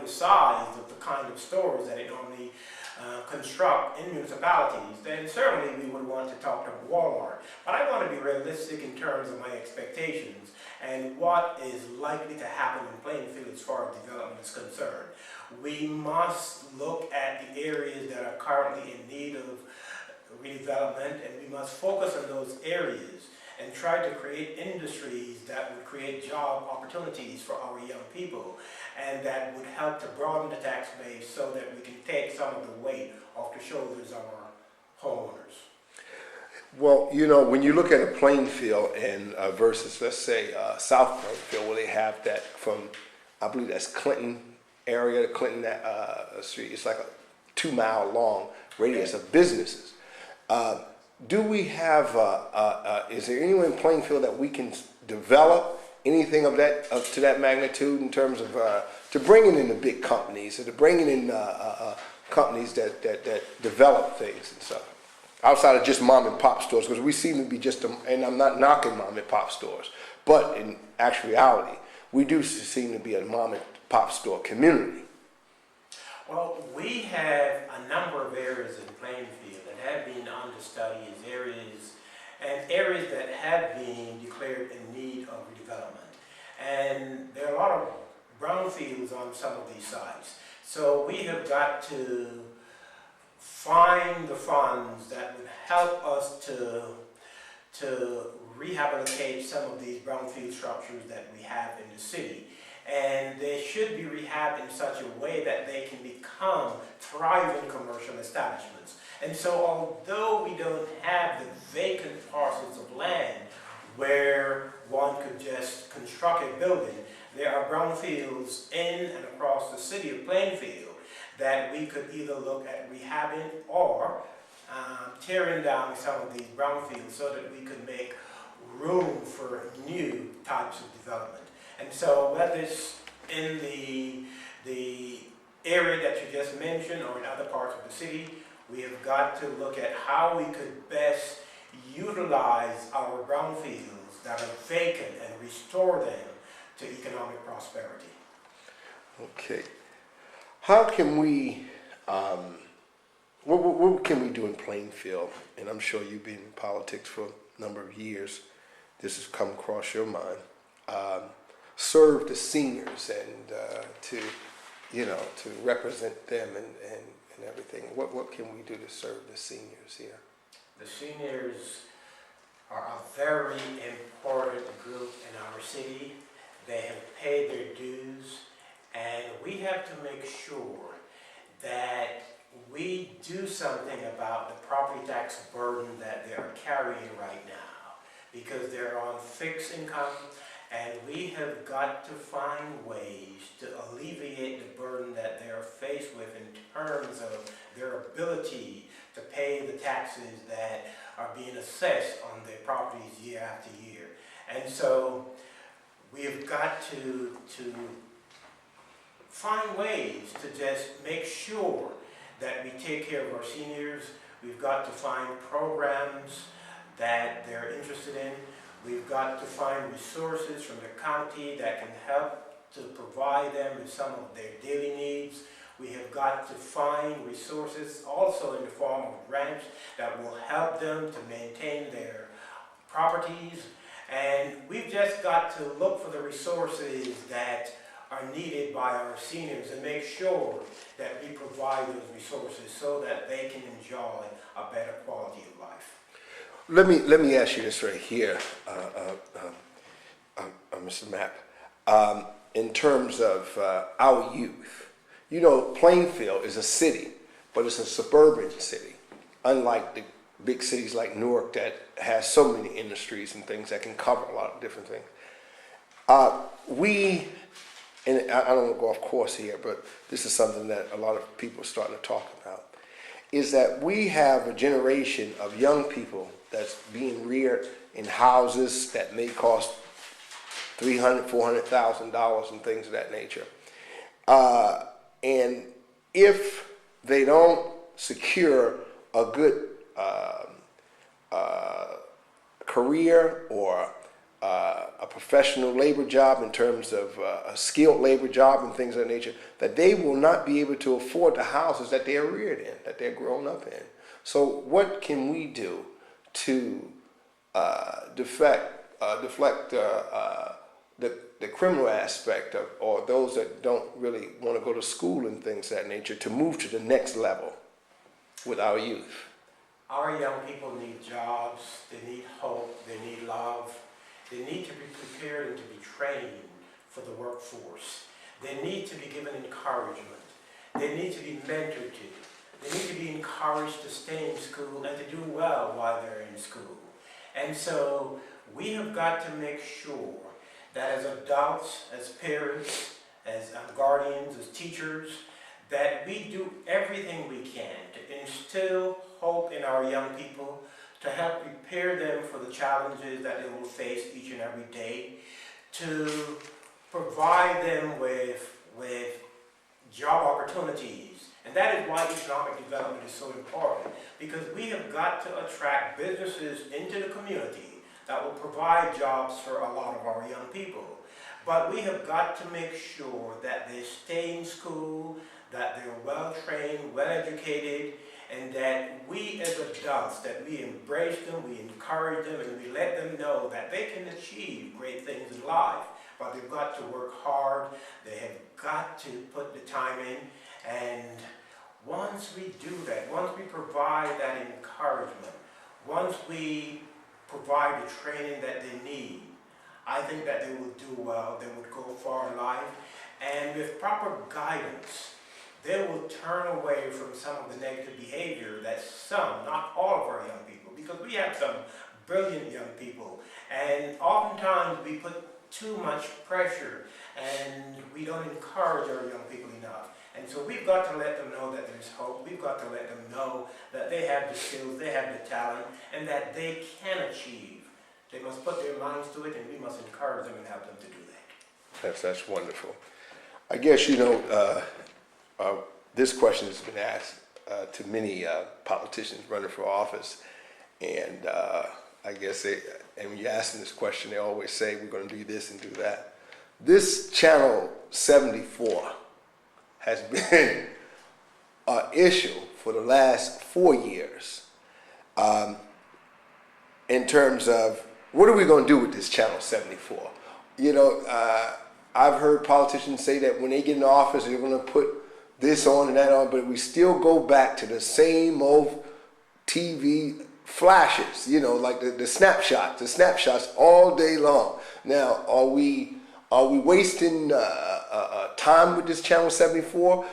the size of the kind of stores that it normally construct in municipalities, then certainly we would want to talk to Walmart. But I want to be realistic in terms of my expectations and what is likely to happen in Plainfield as far as development is concerned. We must look at the areas that are currently in need of redevelopment, and we must focus on those areas and try to create industries that would create job opportunities for our young people, and that would help to broaden the tax base so that we can take some of the weight off the shoulders of our homeowners. Well, you know, when you look at a Plainfield and versus, let's say, South Plainfield, where they have that from, I believe that's Clinton area, Clinton Street, it's like a 2-mile long radius of businesses. Do we have, is there anywhere in Plainfield that we can develop anything of that, to that magnitude in terms of, to bringing in the big companies, or to bringing in companies that develop things and stuff, outside of just mom and pop stores? Because we seem to be just, and I'm not knocking mom and pop stores, but in actuality, we do seem to be a mom and pop store community. Well, we have a number of areas in Plainfield that have been under study as areas that have been declared in need of redevelopment. And there are a lot of brownfields on some of these sites. So we have got to find the funds that would help us to rehabilitate some of these brownfield structures that we have in the city. And they should be rehabbed in such a way that they can become thriving commercial establishments. And so although we don't have the vacant parcels of land where one could just construct a building, there are brownfields in and across the city of Plainfield that we could either look at rehabbing or tearing down some of these brownfields so that we could make room for new types of development. And so whether it's in the area that you just mentioned or in other parts of the city, we have got to look at how we could best utilize our brownfields that are vacant and restore them to economic prosperity. Okay. How can we, what can we do in Plainfield? And I'm sure you've been in politics for a number of years. This has come across your mind. Serve the seniors and to represent them and everything. What can we do to serve the seniors here? The seniors are a very important group in our city. They have paid their dues, and we have to make sure that we do something about the property tax burden that they are carrying right now, because they're on fixed income. And we have got to find ways to alleviate the burden that they are faced with in terms of their ability to pay the taxes that are being assessed on their properties year after year. And so we have got to find ways to just make sure that we take care of our seniors. We've got to find programs that they're interested in. We've got to find resources from the county that can help to provide them with some of their daily needs. We have got to find resources also in the form of grants that will help them to maintain their properties. And we've just got to look for the resources that are needed by our seniors and make sure that we provide those resources so that they can enjoy a better quality of life. Let me ask you this right here, Mr. Mapp. In terms of our youth, you know, Plainfield is a city, but it's a suburban city, unlike the big cities like Newark that has so many industries and things that can cover a lot of different things. And I don't want to go off course here, but this is something that a lot of people are starting to talk about, is that we have a generation of young people that's being reared in houses that may cost $300,000, $400,000 and things of that nature. And if they don't secure a good career or a professional labor job, in terms of a skilled labor job and things of that nature, that they will not be able to afford the houses that they're reared in, that they're grown up in. So what can we do to deflect the criminal aspect of, or those that don't really want to go to school and things of that nature, to move to the next level with our youth? Our young people need jobs, they need hope, they need love, they need to be prepared and to be trained for the workforce. They need to be given encouragement. They need to be mentored to. They need to be encouraged to stay in school and to do well while they're in school. And so we have got to make sure that as adults, as parents, as guardians, as teachers, that we do everything we can to instill hope in our young people, to help prepare them for the challenges that they will face each and every day, to provide them with job opportunities. And that is why economic development is so important, because we have got to attract businesses into the community that will provide jobs for a lot of our young people. But we have got to make sure that they stay in school, that they're well trained, well educated, and that we as adults, that we embrace them, we encourage them, and we let them know that they can achieve great things in life. But they've got to work hard, they have got to put the time in, and once we do that, once we provide that encouragement, once we provide the training that they need, I think that they will do well, they would go far in life, and with proper guidance, they will turn away from some of the negative behavior that some, not all of our young people, because we have some brilliant young people, and oftentimes we put too much pressure and we don't encourage our young people enough. And so we've got to let them know that there's hope. We've got to let them know that they have the skills, they have the talent, and that they can achieve. They must put their minds to it, and we must encourage them and help them to do that. That's wonderful. I guess, this question has been asked to many politicians running for office, and I guess and when you ask them this question, they always say, we're going to do this and do that. This Channel 74 has been an issue for the last 4 years in terms of what are we going to do with this Channel 74? I've heard politicians say that when they get in office, they're going to put this on and that on, but we still go back to the same old TV flashes, like the snapshots all day long. Now, are we wasting time with this Channel 74?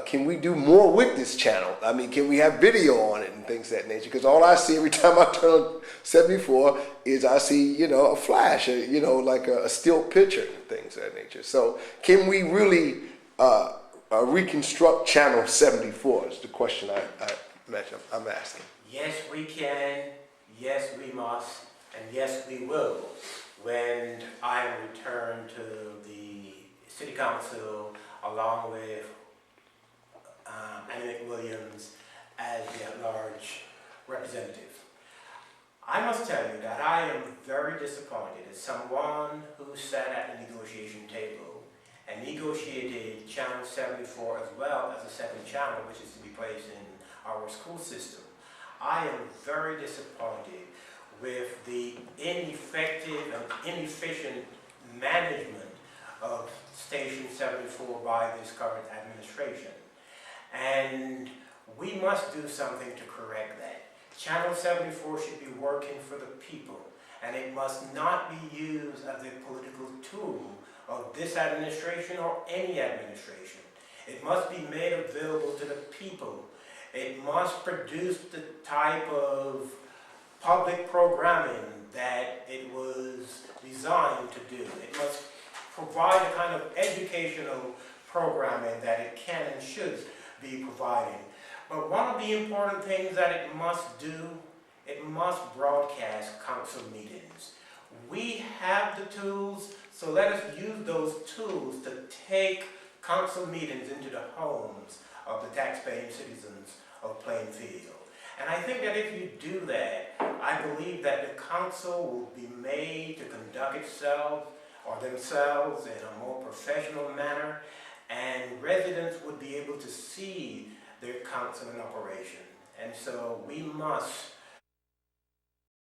Can we do more with this channel? I mean, can we have video on it and things of that nature? Because all I see every time I turn on 74 is I see, a flash, like a still picture and things of that nature. So can we really reconstruct Channel 74 is the question I'm asking. Yes, we can, yes, we must, and yes, we will, when I am returned to the City Council along with Annie McWilliams as the at-large representative. I must tell you that I am very disappointed as someone who sat at the negotiation table and negotiated Channel 74 as well as a second channel, which is to be placed in our school system. I am very disappointed with the ineffective and inefficient management of Station 74 by this current administration. And we must do something to correct that. Channel 74 should be working for the people, and it must not be used as a political tool of this administration or any administration. It must be made available to the people. It must produce the type of public programming that it was designed to do. It must provide a kind of educational programming that it can and should be providing. But one of the important things that it must do, it must broadcast council meetings. We have the tools, so let us use those tools to take council meetings into the homes of the taxpaying citizens of Plainfield. And I think that if you do that, I believe that the council will be made to conduct itself or themselves in a more professional manner, and residents would be able to see their council in operation. And so we must